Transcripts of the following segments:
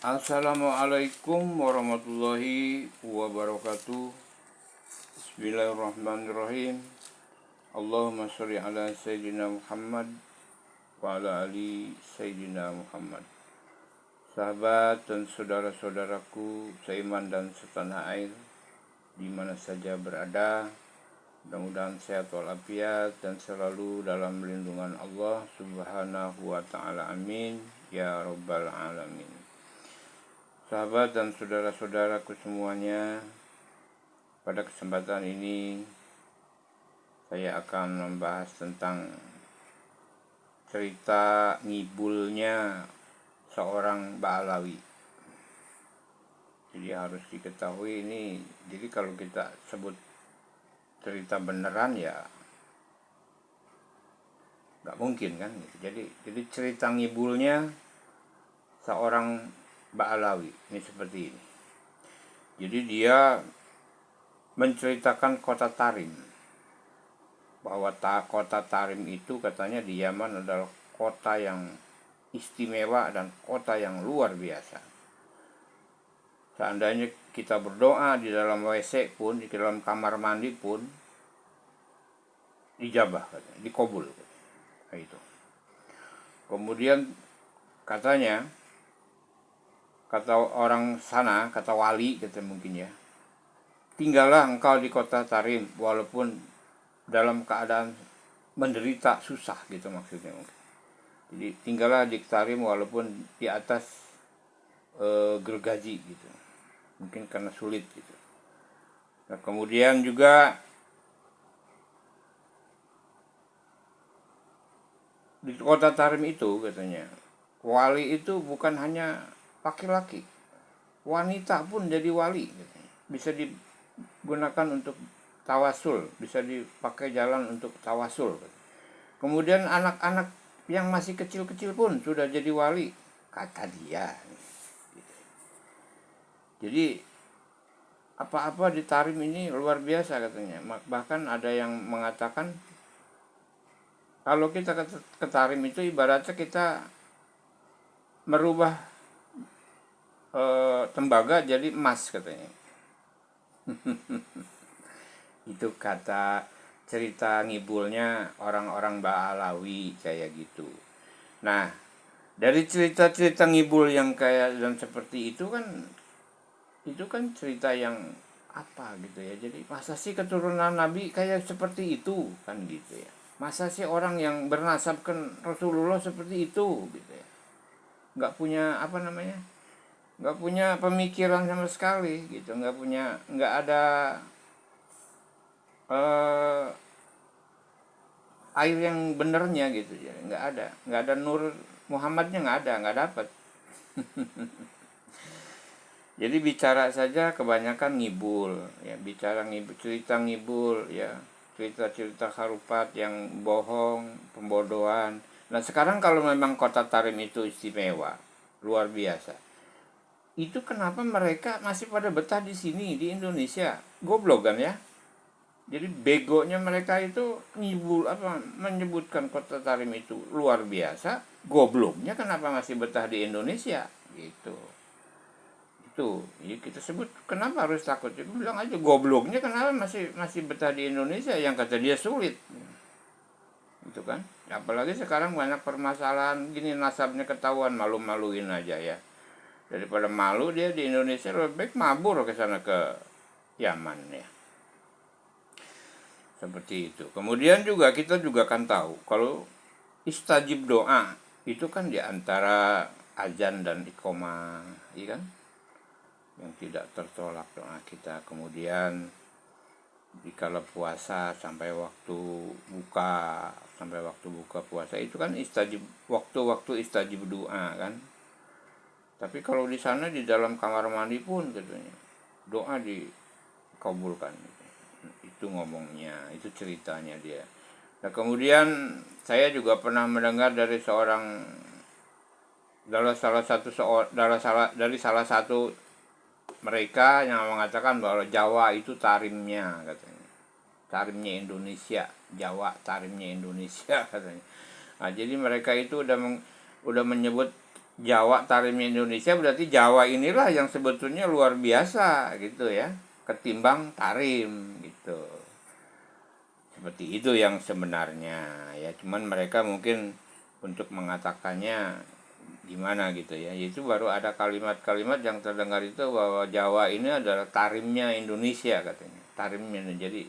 Assalamualaikum warahmatullahi wabarakatuh. Bismillahirrahmanirrahim. Allahumma sholli ala Sayyidina Muhammad wa ala ali Sayyidina Muhammad. Sahabat dan saudara-saudaraku seiman dan setanah air, di mana saja berada, mudah-mudahan sehat walafiat dan selalu dalam lindungan Allah Subhanahu wa ta'ala. Amin ya rabbal alamin. Sahabat dan saudara-saudaraku semuanya, pada kesempatan ini saya akan membahas tentang cerita ngibulnya seorang Ba'alawi. Jadi harus diketahui ini, jadi kalau kita sebut cerita beneran ya nggak mungkin kan gitu. Jadi cerita ngibulnya seorang Ba'alawi ini seperti ini. Jadi dia menceritakan kota Tarim, bahwa kota Tarim itu katanya di Yaman adalah kota yang istimewa dan kota yang luar biasa. Seandainya kita berdoa di dalam WC pun, di dalam kamar mandi pun dijabah, katanya, dikabul. Nah, itu. Kemudian katanya, kata orang sana, kata wali, kata mungkin ya, tinggallah engkau di kota Tarim walaupun dalam keadaan menderita susah, gitu maksudnya mungkin. Jadi tinggallah di Tarim walaupun di atas gergaji gitu, mungkin karena sulit gitu. Nah, kemudian juga di kota Tarim itu katanya, wali itu bukan hanya laki-laki, wanita pun jadi wali, bisa digunakan untuk tawasul, bisa dipakai jalan untuk tawasul. Kemudian anak-anak yang masih kecil-kecil pun sudah jadi wali, kata dia. Jadi apa-apa di Tarim ini luar biasa katanya. Bahkan ada yang mengatakan kalau kita ke Tarim itu ibaratnya kita merubah tembaga jadi emas katanya. Itu kata cerita ngibulnya orang-orang Ba'alawi kayak gitu. Nah, dari cerita-cerita ngibul yang kayak dan seperti itu kan cerita yang apa gitu ya. Jadi masa sih keturunan Nabi kayak seperti itu kan gitu ya. Masa sih orang yang bernasabkan Rasulullah seperti itu gitu ya. Nggak punya nggak punya pemikiran sama sekali gitu, nggak ada air yang benernya gitu ya, nggak ada nur Muhammadnya, nggak dapat. Jadi bicara saja kebanyakan ngibul ya, cerita ngibul ya, cerita harupat yang bohong, pembodohan. Nah sekarang kalau memang kota Tarim itu istimewa, luar biasa, itu kenapa mereka masih pada betah di sini di Indonesia? Goblok kan ya? Jadi begonya mereka itu menyebutkan kota Tarim itu luar biasa, gobloknya kenapa masih betah di Indonesia gitu. Itu ya kita sebut kenapa harus takut, ya bilang aja gobloknya kenapa masih betah di Indonesia yang kata dia sulit. Itu kan. Apalagi sekarang banyak permasalahan gini, nasabnya ketahuan, malu-maluin aja ya. Daripada malu dia di Indonesia, lebih baik mabur ke sana ke Yaman ya. Seperti itu. Kemudian juga kita juga kan tahu kalau istajib doa itu kan diantara azan dan iqomah, iya kan? Yang tidak tertolak doa kita. Kemudian dikala puasa sampai waktu buka puasa itu kan istajib, waktu istajib doa kan. Tapi kalau di sana di dalam kamar mandi pun katanya doa dikabulkan. Itu ngomongnya, itu ceritanya dia. Nah kemudian saya juga pernah mendengar dari dari salah satu mereka yang mengatakan bahwa Jawa itu tarimnya katanya, tarimnya Indonesia, Jawa tarimnya Indonesia katanya. Nah jadi mereka itu udah menyebut Jawa Tarim Indonesia, berarti Jawa inilah yang sebetulnya luar biasa gitu ya, ketimbang Tarim gitu. Seperti itu yang sebenarnya ya, cuman mereka mungkin untuk mengatakannya gimana gitu ya, itu baru ada kalimat-kalimat yang terdengar itu bahwa Jawa ini adalah Tarimnya Indonesia katanya, Tarimnya. Jadi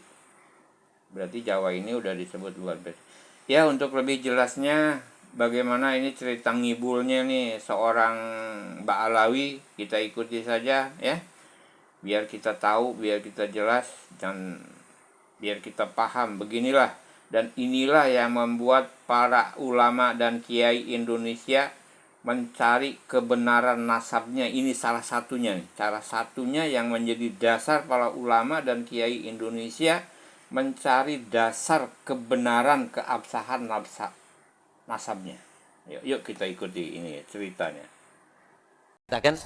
berarti Jawa ini udah disebut luar biasa ya. Untuk lebih jelasnya bagaimana ini cerita ngibulnya nih seorang Mbak Alawi, kita ikuti saja ya, biar kita tahu, biar kita jelas, dan biar kita paham. Beginilah dan inilah yang membuat para ulama dan kiai Indonesia mencari kebenaran nasabnya. Ini salah satunya nih, salah satunya yang menjadi dasar para ulama dan kiai Indonesia mencari dasar kebenaran keabsahan nasabnya. Yuk kita ikuti ini ceritanya. Katakan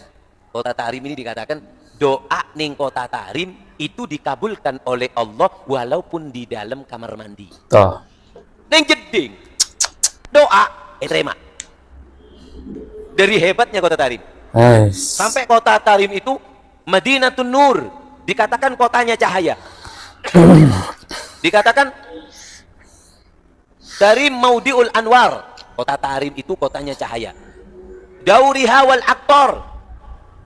kota Tarim ini dikatakan doa ning kota Tarim itu dikabulkan oleh Allah walaupun di dalam kamar mandi. Toh. Neng jeding doa terima. Dari hebatnya kota Tarim. Sampai kota Tarim itu Madinatun Nur, dikatakan kotanya cahaya. Dikatakan Tarim Maudiul Anwar, kota Tarim itu kotanya cahaya. Dauriha wal aktor,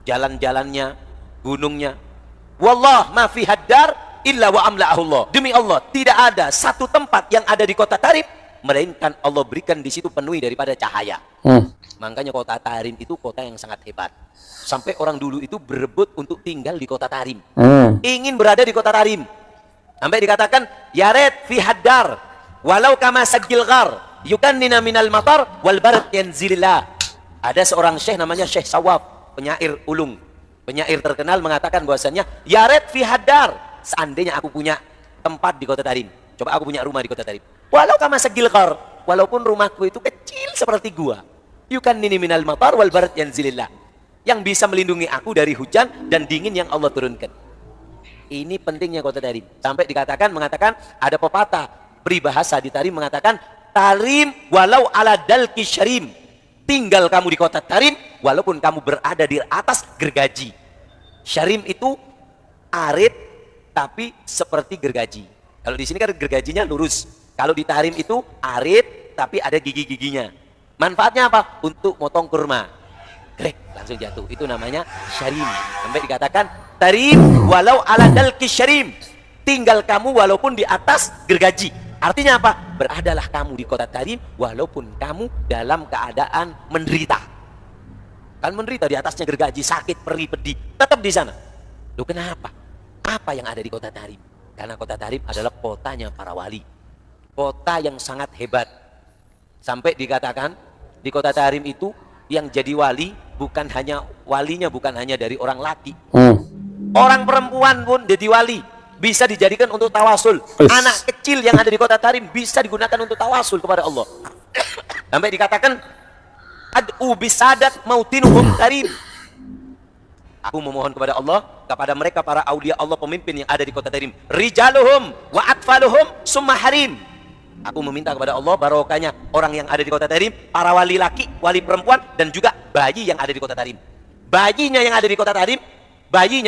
jalan-jalannya, gunungnya. Wallah ma fi haddar illa wa amla'ahullah. Demi Allah, tidak ada satu tempat yang ada di kota Tarim melainkan Allah berikan di situ penuhi daripada cahaya. Makanya kota Tarim itu kota yang sangat hebat. Sampai orang dulu itu berebut untuk tinggal di kota Tarim. Ingin berada di kota Tarim. Sampai dikatakan yaret fi haddar walau kama sagil ghar yukannina minal matar wal barat yanzilillah. Ada seorang syekh namanya Syekh Sawab, penyair ulung, penyair terkenal, mengatakan bahwasannya yaret fi haddar, seandainya aku punya tempat di kota Tarim, coba aku punya rumah di kota Tarim, walau kama sagil ghar, walaupun rumahku itu kecil seperti gua, yukannini minal matar wal barat yanzilillah, yang bisa melindungi aku dari hujan dan dingin yang Allah turunkan. Ini pentingnya kota Tarim. Sampai mengatakan ada pepatah peribahasa di Tarim mengatakan Tarim walau ala dalki syarim, tinggal kamu di kota Tarim walaupun kamu berada di atas gergaji. Syarim itu arit tapi seperti gergaji. Kalau di sini kan gergajinya lurus. Kalau di Tarim itu arit tapi ada gigi-giginya. Manfaatnya apa? Untuk motong kurma. Grek, langsung jatuh. Itu namanya syarim. Sampai dikatakan Tarim walau ala dalki syarim, tinggal kamu walaupun di atas gergaji. Artinya apa? Beradalah kamu di kota Tarim walaupun kamu dalam keadaan menderita. Kan menderita di atasnya gergaji, sakit, perih, pedih, tetap di sana. Loh kenapa? Apa yang ada di kota Tarim? Karena kota Tarim adalah kotanya para wali. Kota yang sangat hebat. Sampai dikatakan di kota Tarim itu yang jadi wali bukan hanya walinya bukan hanya dari orang laki. Orang perempuan pun jadi wali, bisa dijadikan untuk tawasul. Anak kecil yang ada di kota Tarim bisa digunakan untuk tawasul kepada Allah. Sampai dikatakan ad'u bisadat mautinuhum Tarim. Aku memohon kepada Allah, kepada mereka para aulia Allah, pemimpin yang ada di kota Tarim. Rijaluhum wa atfaluhum summa harim. Aku meminta kepada Allah barokahnya orang yang ada di kota Tarim, para wali laki, wali perempuan, dan juga bayi yang ada di kota Tarim. Bayinya yang ada di kota Tarim, bayi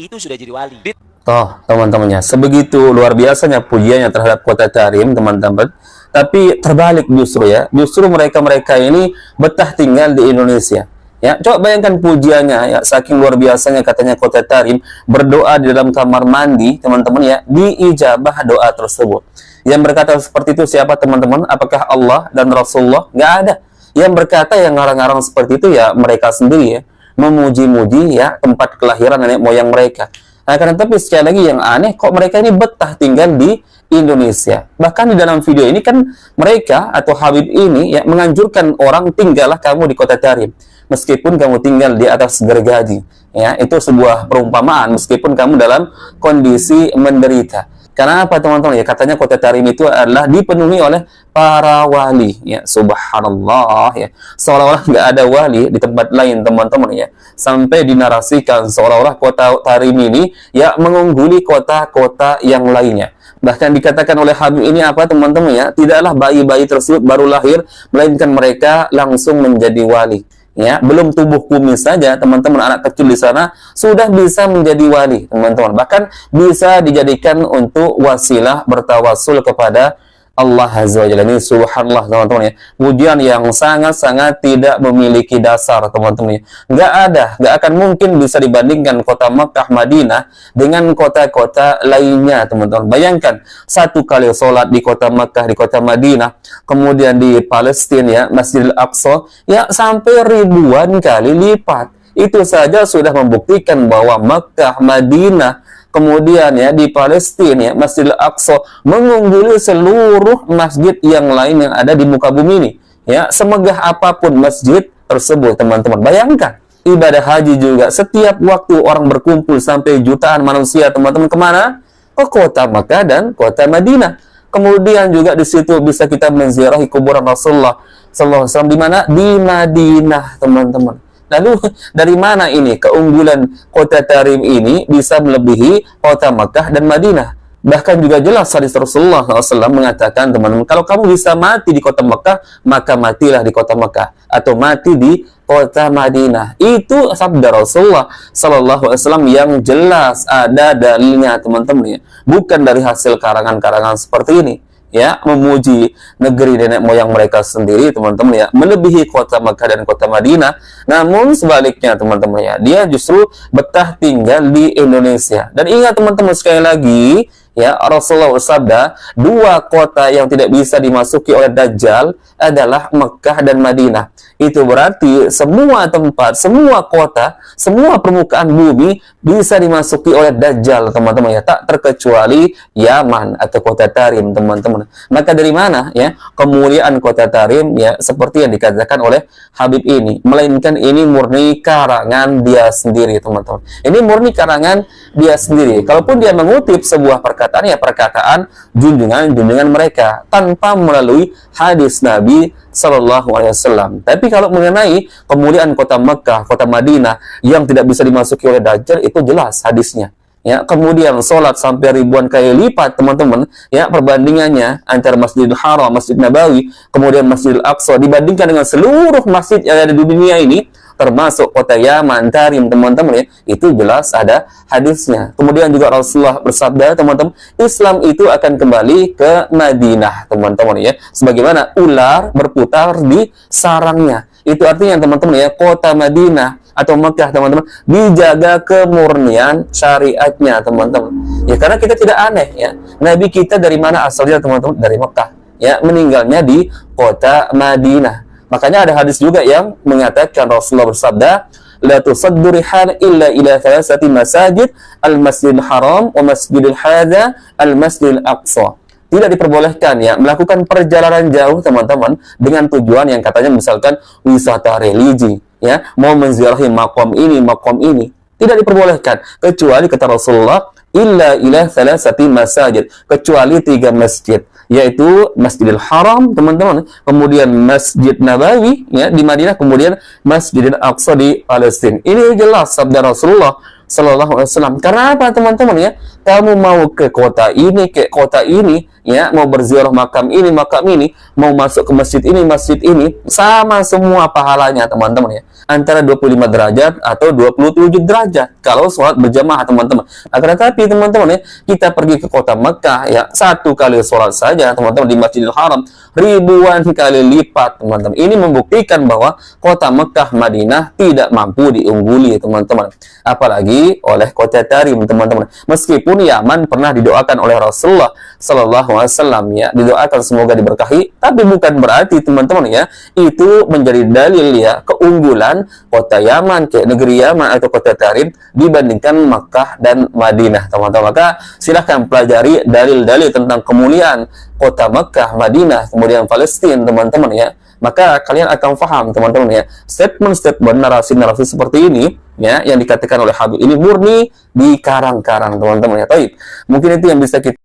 itu sudah jadi wali. Toh, teman-temannya, sebegitu luar biasanya pujiannya terhadap kota Tarim, teman-teman. Tapi terbalik justru ya. Justru mereka-mereka ini betah tinggal di Indonesia. Ya, coba bayangkan pujiannya ya, saking luar biasanya katanya kota Tarim, berdoa di dalam kamar mandi, teman-teman ya, diijabah doa tersebut. Yang berkata seperti itu siapa, teman-teman? Apakah Allah dan Rasulullah? Nggak ada. Yang berkata, yang ngarang-ngarang seperti itu ya mereka sendiri ya, memuji-muji ya tempat kelahiran nenek moyang mereka. Nah, karena tapi sekali lagi yang aneh, kok mereka ini betah tinggal di Indonesia. Bahkan di dalam video ini kan mereka atau Habib ini ya menganjurkan orang, tinggallah kamu di kota Tarim meskipun kamu tinggal di atas gergaji. Ya, itu sebuah perumpamaan meskipun kamu dalam kondisi menderita. Karena apa, teman-teman ya? Katanya kota Tarim itu adalah dipenuhi oleh para wali. Ya, subhanallah ya. Seolah-olah nggak ada wali di tempat lain, teman-teman ya. Sampai dinarasikan seolah-olah kota Tarim ini ya mengungguli kota-kota yang lainnya. Bahkan dikatakan oleh Habib ini apa teman-teman ya, tidaklah bayi-bayi tersebut baru lahir, melainkan mereka langsung menjadi wali. Ya, belum tubuh kumis saja teman-teman, anak kecil di sana sudah bisa menjadi wali teman-teman. Bahkan bisa dijadikan untuk wasilah bertawasul kepada Allah Azza wa Jalla. Ini subhanallah teman-teman ya. Pujian yang sangat-sangat tidak memiliki dasar teman-teman ya. Nggak akan mungkin bisa dibandingkan kota Makkah, Madinah dengan kota-kota lainnya teman-teman. Bayangkan satu kali sholat di kota Makkah, di kota Madinah, kemudian di Palestina ya, Masjidil Aqsa ya sampai ribuan kali lipat. Itu saja sudah membuktikan bahwa Makkah, Madinah, kemudian ya di Palestina ya, Masjidil Aqsa mengungguli seluruh masjid yang lain yang ada di muka bumi ini. Ya, semegah apapun masjid tersebut teman-teman. Bayangkan ibadah haji juga setiap waktu orang berkumpul sampai jutaan manusia teman-teman kemana? Ke kota Makkah dan kota Madinah. Kemudian juga di situ bisa kita menziarahi kuburan Rasulullah sallallahu alaihi wasallam di mana? Di Madinah teman-teman. Lalu dari mana ini keunggulan kota Tarim ini bisa melebihi kota Makkah dan Madinah? Bahkan juga jelas hadis Rasulullah SAW mengatakan teman-teman, kalau kamu bisa mati di kota Makkah, maka matilah di kota Makkah atau mati di kota Madinah. Itu sabda Rasulullah SAW yang jelas ada dalilnya teman-teman ya. Bukan dari hasil karangan-karangan seperti ini. Ya, memuji negeri nenek moyang mereka sendiri teman-teman ya, melebihi kota Makkah dan kota Madinah. Namun sebaliknya teman-teman ya, dia justru betah tinggal di Indonesia. Dan ingat teman-teman sekali lagi ya, Rasulullah bersabda, dua kota yang tidak bisa dimasuki oleh Dajjal adalah Makkah dan Madinah. Itu berarti semua tempat, semua kota, semua permukaan bumi bisa dimasuki oleh Dajjal teman-teman ya, tak terkecuali Yaman atau kota Tarim teman-teman. Maka dari mana ya kemuliaan kota Tarim ya, seperti yang dikatakan oleh Habib ini, melainkan ini murni karangan dia sendiri teman-teman. Ini murni karangan dia sendiri. Kalaupun dia mengutip sebuah perkataan ya, perkataan junjungan mereka tanpa melalui hadis Nabi Sallallahu Alaihi Wasallam. Tapi kalau mengenai kemuliaan kota Mekah, kota Madinah yang tidak bisa dimasuki oleh Dajjal, itu jelas hadisnya. Ya, kemudian sholat sampai ribuan kali lipat teman-teman. Ya, perbandingannya antara Masjidil Haram, Masjid Nabawi, kemudian Masjidil Aqsa dibandingkan dengan seluruh masjid yang ada di dunia ini, termasuk kota Yaman, Tarim teman-teman ya, itu jelas ada hadisnya. Kemudian juga Rasulullah bersabda teman-teman, Islam itu akan kembali ke Madinah teman-teman ya, sebagaimana ular berputar di sarangnya. Itu artinya teman-teman ya, kota Madinah atau Mekah teman-teman dijaga kemurnian syariatnya teman-teman ya, karena kita tidak aneh ya, Nabi kita dari mana asalnya teman-teman? Dari Mekah ya, meninggalnya di kota Madinah. Makanya ada hadis juga yang mengatakan Rasulullah bersabda, la tusaddu rihal illa ila thalathati masajid, al-Masjidil Haram wa Masjidil Hadza, al-Masjidil Aqsa. Tidak diperbolehkan ya melakukan perjalanan jauh teman-teman dengan tujuan yang katanya misalkan wisata religi ya, mau menziarahi makom ini, tidak diperbolehkan kecuali kata Rasulullah illa ila thalathati masajid, kecuali 3 masjid, yaitu Masjidil Haram teman-teman, kemudian Masjid Nabawi ya di Madinah, kemudian Masjidil Aqsa di Palestina. Ini jelas sabda Rasulullah Sallallahu Alaihi Wasallam. Karena apa teman-teman ya? Kamu mau ke kota ini ya, mau berziarah makam ini, mau masuk ke masjid ini, sama semua pahalanya teman-teman ya. Antara 25 derajat atau 27 derajat kalau sholat berjamaah teman-teman. Akan tetapi teman-teman ya, kita pergi ke kota Mekah ya, 1 kali sholat saja teman-teman di Masjidil Haram ribuan kali lipat teman-teman. Ini membuktikan bahwa kota Mekah, Madinah tidak mampu diungguli teman-teman, apalagi oleh kota Tarim teman-teman. Meskipun Yaman pernah didoakan oleh Rasulullah Sallallahu Alaihi Wasallam ya, didoakan semoga diberkahi, tapi bukan berarti teman-teman ya itu menjadi dalil ya keunggulan kota Yaman, ke negeri Yaman atau kota Tarim dibandingkan Makkah dan Madinah teman-teman. Maka silahkan pelajari dalil-dalil tentang kemuliaan kota Makkah, Madinah, kemudian Palestina teman-teman ya. Maka kalian akan paham teman-teman ya, statement-statement narasi-narasi seperti ini ya yang dikatakan oleh Habib ini murni di karang-karang teman-teman ya. Taib. Mungkin itu yang bisa kita